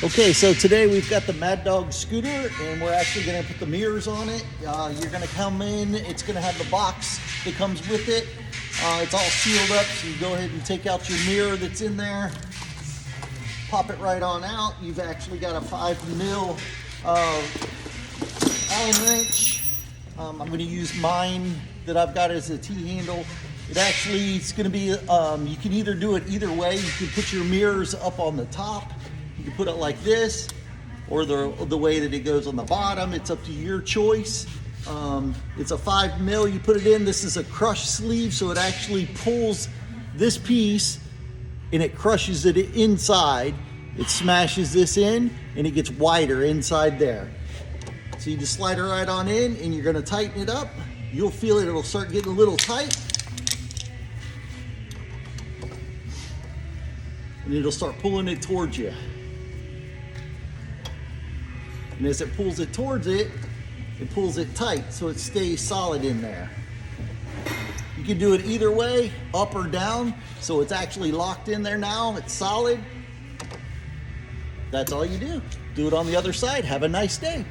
Okay, so today we've got the Maddog scooter, and we're actually going to put the mirrors on it. You're going to come in, it's going to have the box that comes with it. It's all sealed up, so you go ahead and take out your mirror that's in there, pop it right on out. You've actually got a 5mm Allen wrench. I'm going to use mine that I've got as a T-handle. It actually, it's going to be, you can either do it either way. You can put your mirrors up on the top. You can put it like this, or the way that it goes on the bottom. It's up to your choice. It's a 5mm, you put it in. This is a crush sleeve, so it actually pulls this piece and it crushes it inside. It smashes this in and it gets wider inside there. So you just slide it right on in and you're gonna tighten it up. You'll feel it, it'll start getting a little tight. And it'll start pulling it towards you. And as it pulls it towards it, it pulls it tight so it stays solid in there. You can do it either way, up or down, so it's actually locked in there now, it's solid. That's all you do. Do it on the other side. Have a nice day.